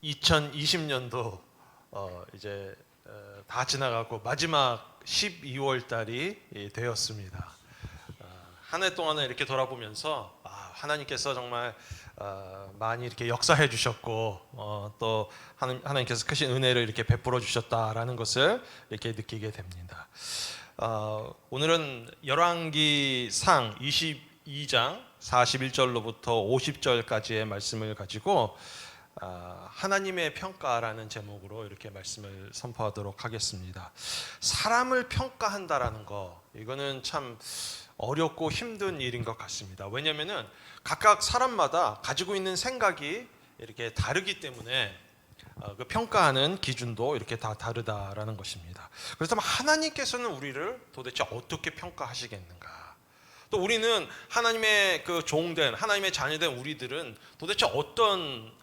2020년도 이제 다 지나가고 마지막 12월 달이 되었습니다. 한 해 동안을 이렇게 돌아보면서 하나님께서 정말 많이 이렇게 역사해 주셨고 또 하나님께서 크신 은혜를 이렇게 베풀어 주셨다라는 것을 이렇게 느끼게 됩니다. 오늘은 열왕기상 22장 41절로부터 50절까지의 말씀을 가지고 하나님의 평가라는 제목으로 이렇게 말씀을 선포하도록 하겠습니다. 사람을 평가한다라는 거, 이거는 참 어렵고 힘든 일인 것 같습니다. 왜냐하면은 각각 사람마다 가지고 있는 생각이 이렇게 다르기 때문에 그 평가하는 기준도 이렇게 다 다르다라는 것입니다. 그렇다면 하나님께서는 우리를 도대체 어떻게 평가하시겠는가? 또 우리는 하나님의 그 종된, 하나님의 자녀된 우리들은 도대체 어떤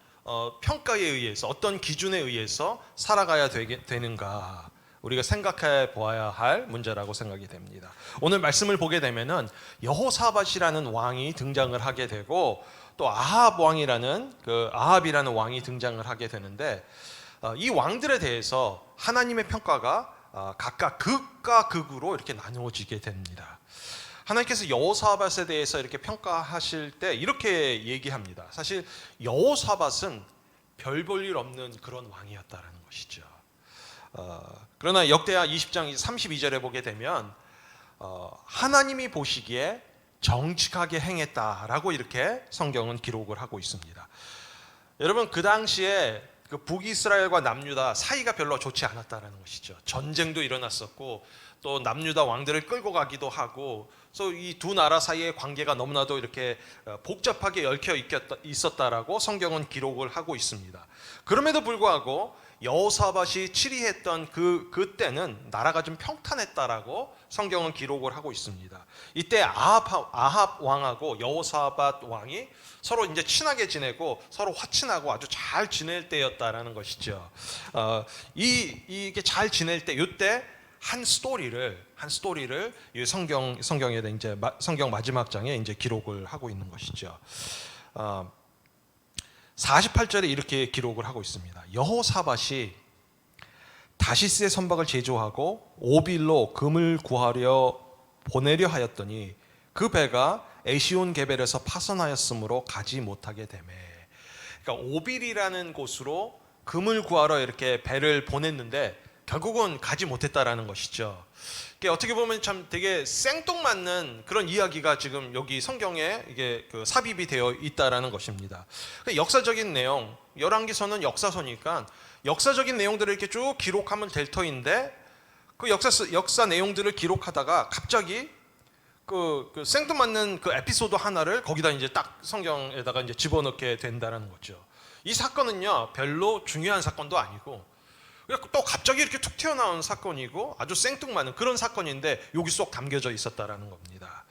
평가에 의해서, 어떤 기준에 의해서 살아가야 되는가, 우리가 생각해 보아야 할 문제라고 생각이 됩니다. 오늘 말씀을 보게 되면은 여호사밧이라는 왕이 등장을 하게 되고, 또 아합이라는 왕이 등장을 하게 되는데, 이 왕들에 대해서 하나님의 평가가 각각 극과 극으로 이렇게 나누어지게 됩니다. 하나님께서 여호사밧에 대해서 이렇게 평가하실 때 이렇게 얘기합니다. 사실 여호사밧은 별 볼 일 없는 그런 왕이었다라는 것이죠. 그러나 역대하 20장 32절에 보게 되면 하나님이 보시기에 정직하게 행했다라고 이렇게 성경은 기록을 하고 있습니다. 여러분, 그 당시에 그 북이스라엘과 남유다 사이가 별로 좋지 않았다라는 것이죠. 전쟁도 일어났었고, 또 남유다 왕들을 끌고 가기도 하고, 그래서 이 두 나라 사이의 관계가 너무나도 이렇게 복잡하게 얽혀 있었다라고 성경은 기록을 하고 있습니다. 그럼에도 불구하고 여호사밧이 치리했던 그때는 나라가 좀 평탄했다라고 성경은 기록을 하고 있습니다. 이때 아합 왕하고 여호사밧 왕이 서로 이제 친하게 지내고 서로 화친하고 아주 잘 지낼 때였다라는 것이죠. 이게 잘 지낼 때, 이때 한 스토리를 이 성경에 이제 성경 마지막 장에 이제 기록을 하고 있는 것이죠. 48절에 이렇게 기록을 하고 있습니다. 여호사밧이 다시스의 선박을 제조하고 오빌로 금을 구하려 보내려 하였더니 그 배가 에시온 게벨에서 파선하였으므로 가지 못하게 되매. 그러니까 오빌이라는 곳으로 금을 구하러 이렇게 배를 보냈는데 결국은 가지 못했다라는 것이죠. 어떻게 보면 참 되게 생뚱맞는 그런 이야기가 지금 여기 성경에 이게 삽입이 되어 있다라는 것입니다. 역사적인 내용, 열왕기서는 역사서니까 역사적인 내용들을 이렇게 쭉 기록하면 될 터인데, 그 역사 내용들을 기록하다가 갑자기 그 생뚱맞는 그 에피소드 하나를 거기다 이제 딱 성경에다가 이제 집어넣게 된다라는 거죠. 이 사건은요 별로 중요한 사건도 아니고, 또 갑자기 이렇게 툭 튀어나온 사건이고 아주 생뚱맞은 그런 사건인데 여기 쏙 담겨져 있었다라는 겁니다.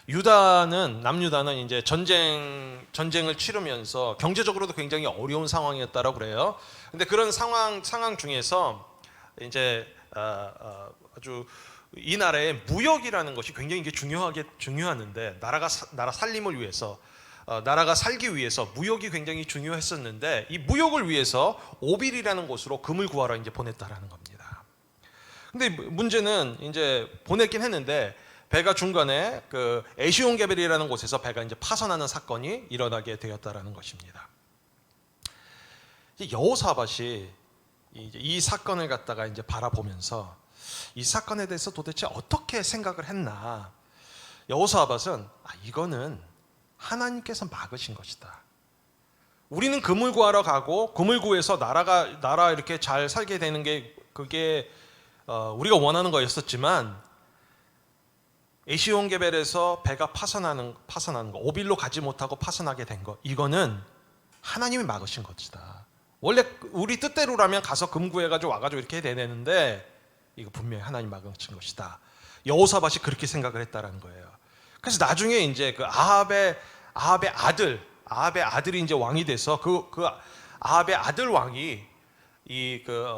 남유다는 이제 전쟁을 치르면서 경제적으로도 굉장히 어려운 상황이었다라고 그래요. 근데 그런 상황 중에서 이제 아주 이 나라의 무역이라는 것이 굉장히 이게 중요하는데, 나라 살림을 위해서, 나라가 살기 위해서 무역이 굉장히 중요했었는데, 이 무역을 위해서 오빌이라는 곳으로 금을 구하러 이제 보냈다라는 겁니다. 근데 문제는 이제 보냈긴 했는데 배가 중간에 그 에시온 게벨이라는 곳에서 배가 이제 파선하는 사건이 일어나게 되었다라는 것입니다. 여호사밧이 이 사건을 갖다가 이제 바라보면서 이 사건에 대해서 도대체 어떻게 생각을 했나? 여호사밧은 이거는 하나님께서 막으신 것이다. 우리는 금을 구하러 가고 금을 구해서 나라 이렇게 잘 살게 되는 게 그게 우리가 원하는 거였었지만, 에시온 게벨에서 배가 파선하는 거, 오빌로 가지 못하고 파선하게 된 거, 이거는 하나님이 막으신 것이다. 원래 우리 뜻대로라면 가서 금 구해가지고 와가지고 이렇게 해야 되는데 이거 분명히 하나님 막으신 것이다. 여호사밧이 그렇게 생각을 했다라는 거예요. 그래서 나중에 이제 그 아합의 아들이 이제 왕이 돼서 그 아합의 아들 왕이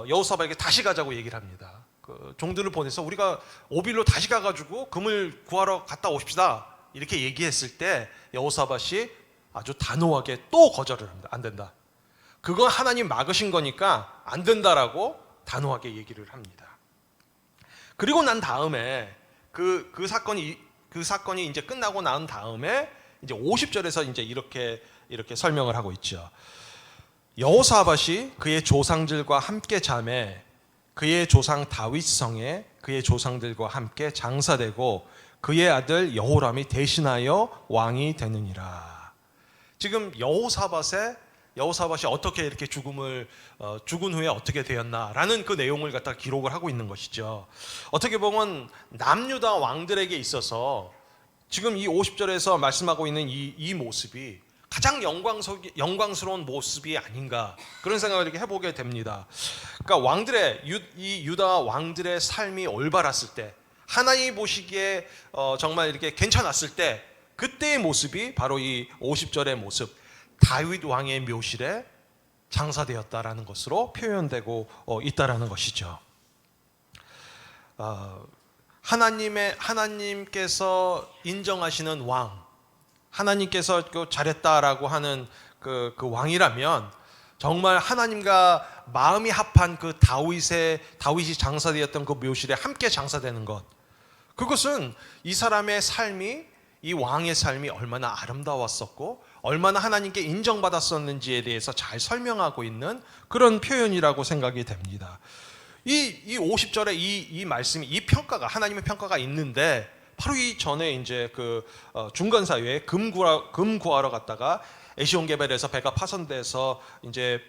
여호사밧에게 다시 가자고 얘기를 합니다. 그 종들을 보내서 우리가 오빌로 다시 가가지고 금을 구하러 갔다 오십시다 이렇게 얘기했을 때 여호사밧이 아주 단호하게 또 거절을 합니다. 안 된다. 그건 하나님 막으신 거니까 안 된다라고 단호하게 얘기를 합니다. 그리고 난 다음에 그 사건이 이제 끝나고 난 다음에 이제 50절에서 이제 이렇게 설명을 하고 있죠. 여호사밧이 그의 조상들과 함께 잠에 그의 조상 다윗 성에 그의 조상들과 함께 장사되고 그의 아들 여호람이 대신하여 왕이 되느니라. 지금 여호사밧이 어떻게 이렇게 죽은 후에 어떻게 되었나라는 그 내용을 갖다 기록을 하고 있는 것이죠. 어떻게 보면 남유다 왕들에게 있어서 지금 이 50절에서 말씀하고 있는 이 모습이 가장 영광스러운 모습이 아닌가, 그런 생각을 이렇게 해보게 됩니다. 그러니까 이 유다 왕들의 삶이 올바랐을 때, 하나님이 보시기에 정말 이렇게 괜찮았을 때, 그때의 모습이 바로 이 50절의 모습, 다윗 왕의 묘실에 장사되었다라는 것으로 표현되고 있다라는 것이죠. 하나님께서 인정하시는 왕, 하나님께서 잘했다라고 하는 그 왕이라면 정말 하나님과 마음이 합한 그 다윗이 장사되었던 그 묘실에 함께 장사되는 것, 그것은 이 사람의 삶이, 이 왕의 삶이 얼마나 아름다웠었고 얼마나 하나님께 인정받았었는지에 대해서 잘 설명하고 있는 그런 표현이라고 생각이 됩니다. 이 50절에 이 말씀이, 이 평가가, 하나님의 평가가 있는데, 바로 이 전에 이제 중간 사회에 금 구하러 갔다가 에시온게벨에서 배가 파손돼서 이제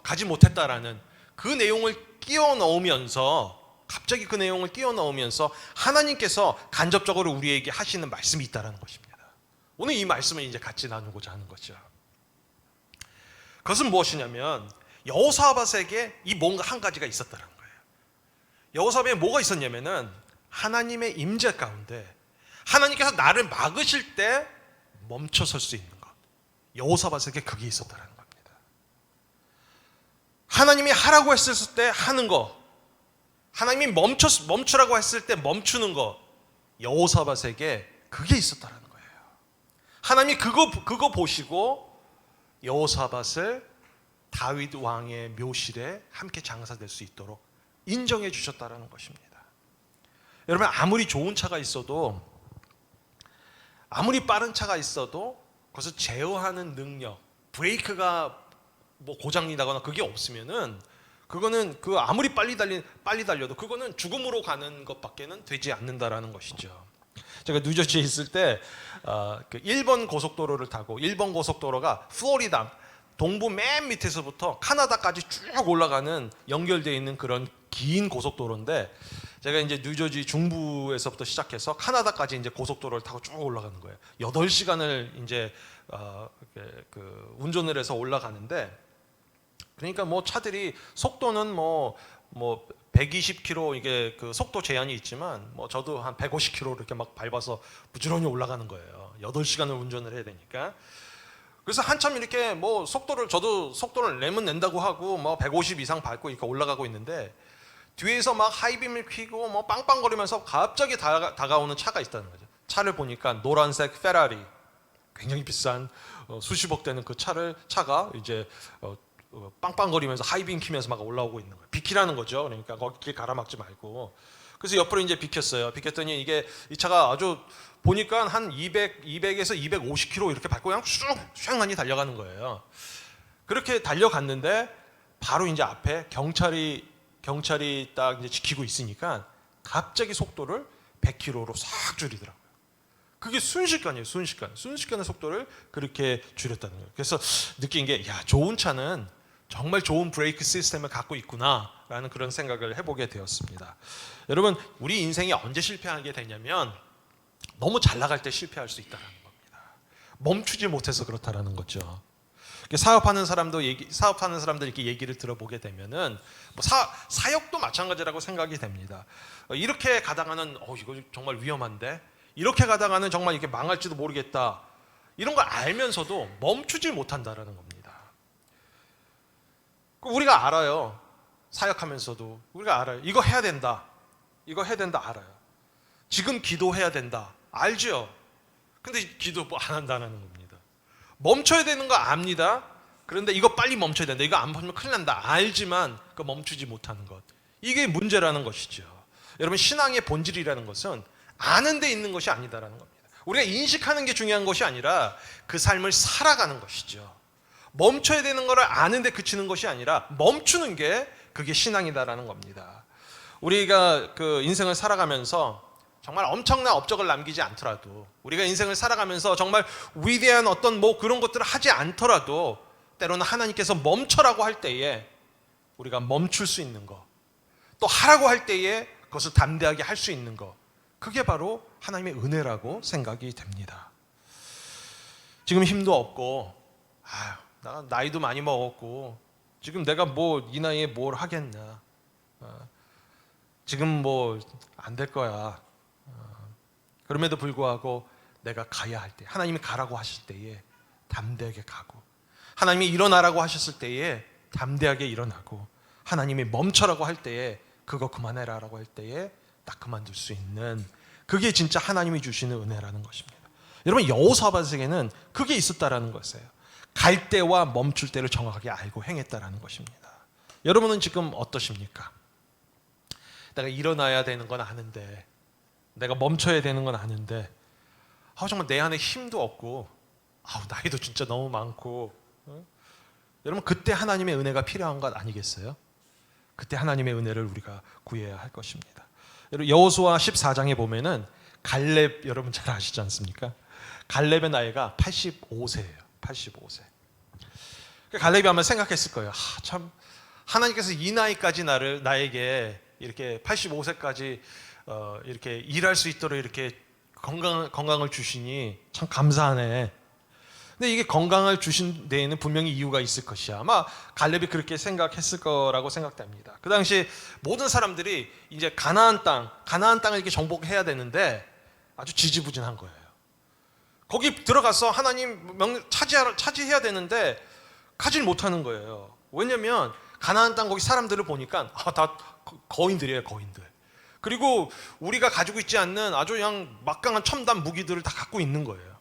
가지 못했다라는 그 내용을 갑자기 그 내용을 끼워 넣으면서 하나님께서 간접적으로 우리에게 하시는 말씀이 있다라는 것입니다. 오늘 이 말씀을 이제 같이 나누고자 하는 거죠. 그것은 무엇이냐면 여호사밧에게 이 뭔가 한 가지가 있었다는 거예요. 여호사밧에 뭐가 있었냐면은 하나님의 임재 가운데 하나님께서 나를 막으실 때 멈춰설 수 있는 것, 여호사밧에게 그게 있었다는 겁니다. 하나님이 하라고 했을 때 하는 거, 하나님이 멈추라고 했을 때 멈추는 거, 여호사밧에게 그게 있었다는 거예요. 하나님이 그거 보시고 여호사밧을 다윗 왕의 묘실에 함께 장사될 수 있도록 인정해 주셨다는 것입니다. 여러분, 아무리 좋은 차가 있어도, 아무리 빠른 차가 있어도 그것을 제어하는 능력, 브레이크가 뭐 고장이 나거나 그게 없으면은 그거는 아무리 빨리 달려도 그거는 죽음으로 가는 것밖에는 되지 않는다라는 것이죠. 제가 뉴저지에 있을 때 그 1번 고속도로를 타고, 1번 고속도로가 플로리다 동부 맨 밑에서부터 카나다까지 쭉 올라가는, 연결되어 있는 그런 긴 고속도로인데, 제가 이제 뉴저지 중부에서부터 시작해서 카나다까지 이제 고속도로를 타고 쭉 올라가는 거예요. 8시간을 이제 운전을 해서 올라가는데, 그러니까 뭐 차들이 속도는 뭐 120km 이게 그 속도 제한이 있지만 뭐 저도 한 150km 이렇게 막 밟아서 부지런히 올라가는 거예요. 8시간을 운전을 해야 되니까. 그래서 한참 이렇게 뭐 저도 속도를 내면 낸다고 하고 뭐 150 이상 밟고 이렇게 올라가고 있는데, 뒤에서 막 하이빔을 켜고 뭐 빵빵거리면서 갑자기 다가오는 차가 있다는 거죠. 차를 보니까 노란색 페라리, 굉장히 비싼 수십억 되는 그 차가 이제 빵빵거리면서 하이빔 키면서 막 올라오고 있는 거예요. 비키라는 거죠. 그러니까 거기 길 가라막지 말고. 그래서 옆으로 이제 비켰어요. 비켰더니 이 차가 아주 보니까 한 200에서 250km 이렇게 밟고 그냥 슉 달려가는 거예요. 그렇게 달려갔는데 바로 이제 앞에 경찰이 딱 이제 지키고 있으니까 갑자기 속도를 100km로 싹 줄이더라고요. 그게 순식간이에요. 순식간의 속도를 그렇게 줄였다는 거예요. 그래서 느낀 게, 좋은 차는 정말 좋은 브레이크 시스템을 갖고 있구나라는 그런 생각을 해보게 되었습니다. 여러분, 우리 인생이 언제 실패하게 되냐면 너무 잘 나갈 때 실패할 수 있다는 겁니다. 멈추지 못해서 그렇다라는 거죠. 사업하는 사람들 이렇게 얘기를 들어보게 되면은 뭐 사역도 마찬가지라고 생각이 됩니다. 이렇게 가다가는 이거 정말 위험한데, 이렇게 가다가는 정말 이렇게 망할지도 모르겠다, 이런 걸 알면서도 멈추지 못한다라는 겁니다. 우리가 알아요. 사역하면서도 우리가 알아요. 이거 해야 된다 알아요. 지금 기도해야 된다 알죠. 근데 기도 안 한다는 겁니다. 멈춰야 되는 거 압니다. 그런데 이거 빨리 멈춰야 된다. 이거 안 멈추면 큰일 난다. 알지만 그 멈추지 못하는 것. 이게 문제라는 것이죠. 여러분, 신앙의 본질이라는 것은 아는 데 있는 것이 아니다라는 겁니다. 우리가 인식하는 게 중요한 것이 아니라 그 삶을 살아가는 것이죠. 멈춰야 되는 것을 아는 데 그치는 것이 아니라 멈추는 게 그게 신앙이다라는 겁니다. 우리가 그 인생을 살아가면서 정말 엄청난 업적을 남기지 않더라도, 우리가 인생을 살아가면서 정말 위대한 어떤 뭐 그런 것들을 하지 않더라도 때로는 하나님께서 멈춰라고 할 때에 우리가 멈출 수 있는 것, 또 하라고 할 때에 그것을 담대하게 할 수 있는 것, 그게 바로 하나님의 은혜라고 생각이 됩니다. 지금 힘도 없고, 나 나이도 많이 먹었고, 지금 내가 뭐 이 나이에 뭘 하겠냐, 지금 뭐 안 될 거야. 그럼에도 불구하고 내가 가야 할 때, 하나님이 가라고 하실 때에 담대하게 가고, 하나님이 일어나라고 하셨을 때에 담대하게 일어나고, 하나님이 멈춰라고 할 때에 그거 그만해라라고 할 때에 딱 그만둘 수 있는, 그게 진짜 하나님이 주시는 은혜라는 것입니다. 여러분, 여호사밧에게는 그게 있었다라는 것이에요. 갈 때와 멈출 때를 정확하게 알고 행했다라는 것입니다. 여러분은 지금 어떠십니까? 내가 일어나야 되는 건 아는데, 내가 멈춰야 되는 건 아는데, 정말 내 안에 힘도 없고, 나이도 진짜 너무 많고, 여러분, 그때 하나님의 은혜가 필요한 것 아니겠어요? 그때 하나님의 은혜를 우리가 구해야 할 것입니다. 여러분, 여호수아 14장에 보면은 갈렙, 여러분 잘 아시지 않습니까? 갈렙의 나이가 85세예요. 85세. 갈렙이 아마 생각했을 거예요. 참, 하나님께서 이 나이까지 나에게 이렇게 85세까지 이렇게 일할 수 있도록 이렇게 건강을 주시니 참 감사하네. 근데 이게 건강을 주신 데에는 분명히 이유가 있을 것이야. 아마 갈렙이 그렇게 생각했을 거라고 생각됩니다. 그 당시 모든 사람들이 이제 가나안 땅을 이렇게 정복해야 되는데 아주 지지부진한 거예요. 거기 들어가서 하나님 차지해야 되는데 가질 못하는 거예요. 왜냐면 가나안 땅 거기 사람들을 보니까 다 거인들이에요, 거인들. 그리고 우리가 가지고 있지 않는 아주 그냥 막강한 첨단 무기들을 다 갖고 있는 거예요.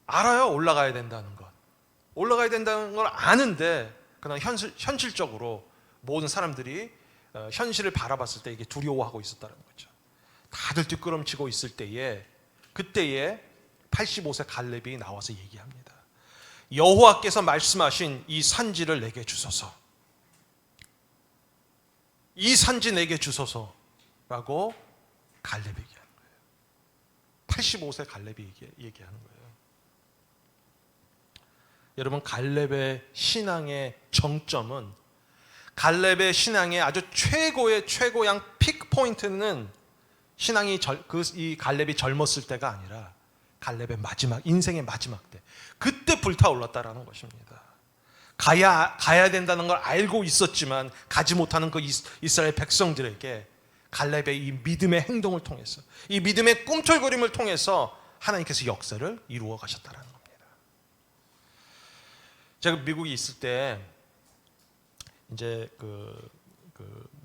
알아요, 올라가야 된다는 것. 올라가야 된다는 걸 아는데, 그냥 현실적으로 모든 사람들이 현실을 바라봤을 때 이게 두려워하고 있었다는 거죠. 다들 뒷걸음치고 있을 때에, 그때에 85세 갈렙이 나와서 얘기합니다. 여호와께서 말씀하신 이 산지를 내게 주소서. 이 산지 내게 주소서라고 갈렙이 얘기하는 거예요. 85세 갈렙이 얘기하는 거예요. 여러분, 갈렙의 신앙의 정점은, 갈렙의 신앙의 아주 최고양 픽 포인트는 이 갈렙이 젊었을 때가 아니라 갈렙의 인생의 마지막 때, 그때 불타올랐다라는 것입니다. 가야 된다는 걸 알고 있었지만 가지 못하는 그 이스라엘 백성들에게 갈렙의 이 믿음의 행동을 통해서, 이 믿음의 꿈틀거림을 통해서 하나님께서 역사를 이루어 가셨다라는 겁니다. 제가 미국에 있을 때 이제 그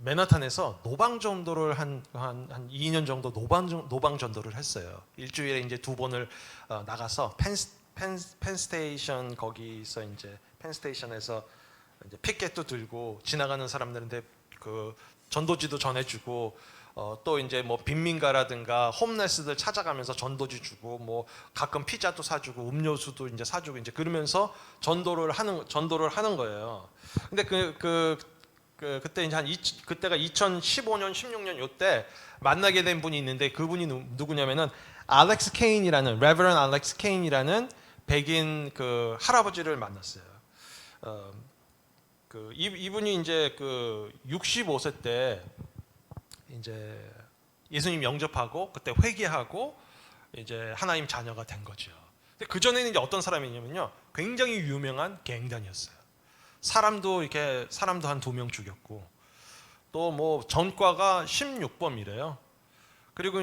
맨하탄에서 노방 전도를 한 2년 정도 노방 전도를 했어요. 일주일에 이제 2번을 나가서 펜스테이션, 거기서 이제 펜스테이션에서 이제 피켓도 들고 지나가는 사람들한테 그 전도지도 전해주고, 또 이제 뭐 빈민가라든가 홈레스들 찾아가면서 전도지 주고, 뭐 가끔 피자도 사주고 음료수도 이제 사주고, 이제 그러면서 전도를 하는 거예요. 근데 그때 이제 그때가 2015년 16년 요때 만나게 된 분이 있는데, 그분이 누구냐면은 레버런 알렉스 케인이라는 백인 그 할아버지를 만났어요. 이분이 이제 65세 때 이제 예수님 영접하고 그때 회개하고 이제 하나님 자녀가 된 거죠. 근데 그 전에는 이제 어떤 사람이냐면요, 굉장히 유명한 갱단이었어요. 사람도 한 2명 죽였고, 또 뭐 전과가 16범이래요. 그리고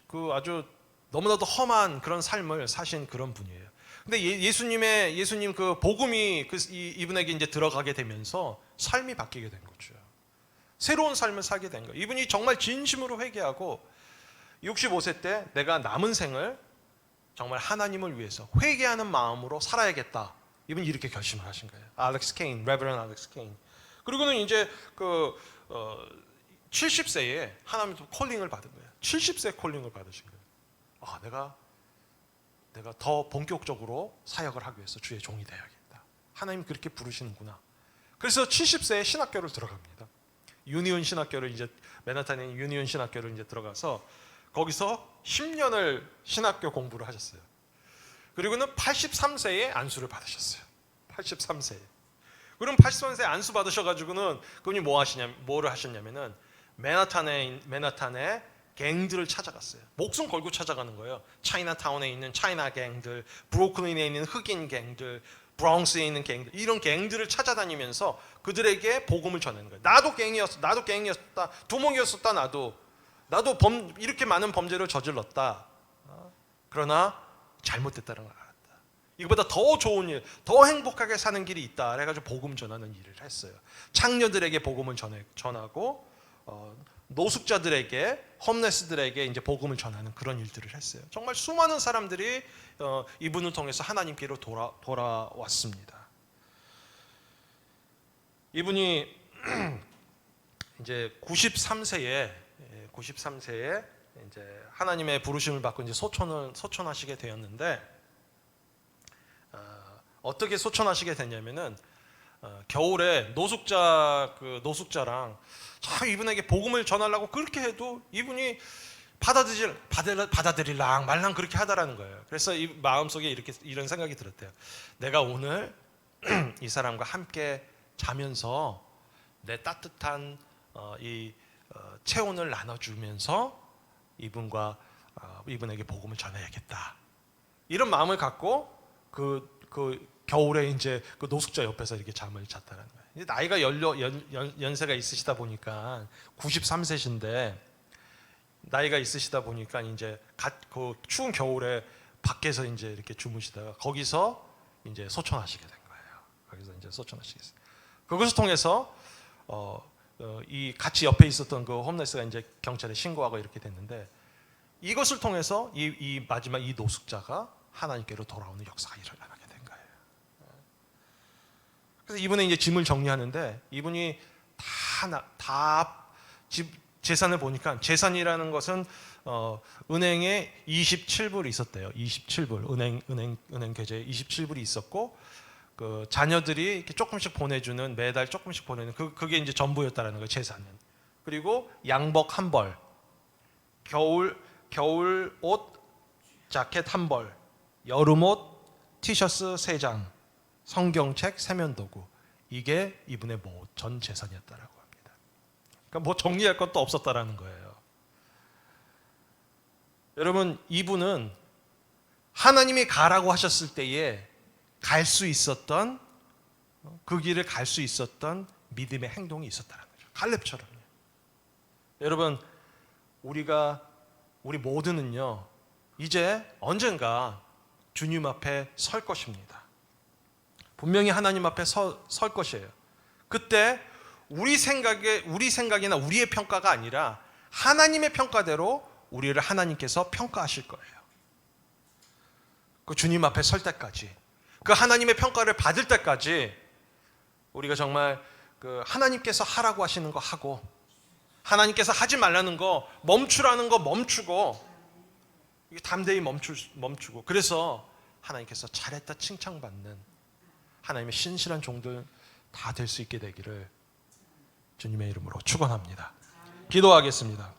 그 아주 너무나도 험한 그런 삶을 사신 그런 분이에요. 근데 예수님 그 복음이 이분에게 이제 들어가게 되면서 삶이 바뀌게 된 거죠. 새로운 삶을 살게 된 거예요. 이분이 정말 진심으로 회개하고 65세 때 내가 남은 생을 정말 하나님을 위해서 회개하는 마음으로 살아야겠다. 이분이 이렇게 결심을 하신 거예요. 알렉스 케인, 레버런 알렉스 케인. 그리고는 이제 70세에 하나님도 콜링을 받은 거예요. 70세 콜링을 받으신 거예요. 내가 더 본격적으로 사역을 하기 위해서 주의 종이 되어야겠다. 하나님 그렇게 부르시는구나. 그래서 70세에 신학교를 들어갑니다. 유니온 신학교를 이제 맨하탄에 유니온 신학교를 이제 들어가서 거기서 10년을 신학교 공부를 하셨어요. 그리고는 83세에 안수를 받으셨어요. 83세에. 그럼 83세에 안수 받으셔가지고는 그분이 뭐를 하셨냐면은 맨하탄에 갱들을 찾아갔어요. 목숨 걸고 찾아가는 거예요. 차이나타운에 있는 차이나 갱들, 브루클린에 있는 흑인 갱들, 브롱스에 있는 갱들, 이런 갱들을 찾아다니면서 그들에게 복음을 전하는 거예요. 나도 갱이었다. 두목이었었다. 나도 이렇게 많은 범죄를 저질렀다. 그러나 잘못됐다는 걸 알았다. 이거보다 더 좋은 일, 더 행복하게 사는 길이 있다. 그래가지고 복음 전하는 일을 했어요. 창녀들에게 복음을 전하고 노숙자들에게, 홈레스들에게 이제 복음을 전하는 그런 일들을 했어요. 정말 수많은 사람들이 이분을 통해서 하나님께로 돌아왔습니다. 이분이 이제 93세에 이제 하나님의 부르심을 받고 이제 소천하시게 되었는데, 어떻게 소천하시게 됐냐면은 겨울에 노숙자랑 참 이분에게 복음을 전하려고 그렇게 해도 이분이 받아들일랑 말랑 그렇게 하다라는 거예요. 그래서 이 마음속에 이런 생각이 들었대요. 내가 오늘 이 사람과 함께 자면서 내 따뜻한 체온을 나눠주면서 이분에게 복음을 전해야겠다. 이런 마음을 갖고 그 겨울에 이제 그 노숙자 옆에서 이렇게 잠을 잤다는 거예요. 나이가 연세가 있으시다 보니까 93세신데 나이가 있으시다 보니까 이제 그 추운 겨울에 밖에서 이제 이렇게 주무시다가 거기서 이제 소천하시게 된 거예요. 거기서 이제 소천하시게 됐어요. 그것을 통해서 이 같이 옆에 있었던 그 홈레스가 이제 경찰에 신고하고 이렇게 됐는데, 이것을 통해서 이 마지막 이 노숙자가 하나님께로 돌아오는 역사가 일어나게 된 거예요. 그래서 이분은 이제 짐을 정리하는데, 이분이 다 재산을 보니까, 재산이라는 것은 은행에 27불이 있었대요. 27불 은행 계좌에 27불이 있었고, 그 자녀들이 이렇게 조금씩 보내주는, 매달 조금씩 보내는 그게 이제 전부였다라는 거예요. 재산은. 그리고 양복 한 벌, 겨울 옷 자켓 한 벌, 여름 옷 티셔츠 3장, 성경책 세면도구, 이게 이분의 전 재산이었다라고 합니다. 그러니까 뭐 정리할 것도 없었다라는 거예요. 여러분, 이분은 하나님이 가라고 하셨을 때에 갈 수 있었던, 그 길을 갈 수 있었던 믿음의 행동이 있었다는 거죠. 갈렙처럼요. 여러분, 우리 모두는요, 이제 언젠가 주님 앞에 설 것입니다. 분명히 하나님 앞에 설 것이에요. 그때 우리 생각이나 우리의 평가가 아니라 하나님의 평가대로 우리를 하나님께서 평가하실 거예요. 그 주님 앞에 설 때까지, 그 하나님의 평가를 받을 때까지 우리가 정말 그 하나님께서 하라고 하시는 거 하고, 하나님께서 하지 말라는 거, 멈추라는 거 멈추고, 담대히 멈추고, 그래서 하나님께서 잘했다 칭찬받는 하나님의 신실한 종들 다 될 수 있게 되기를 주님의 이름으로 축원합니다. 기도하겠습니다.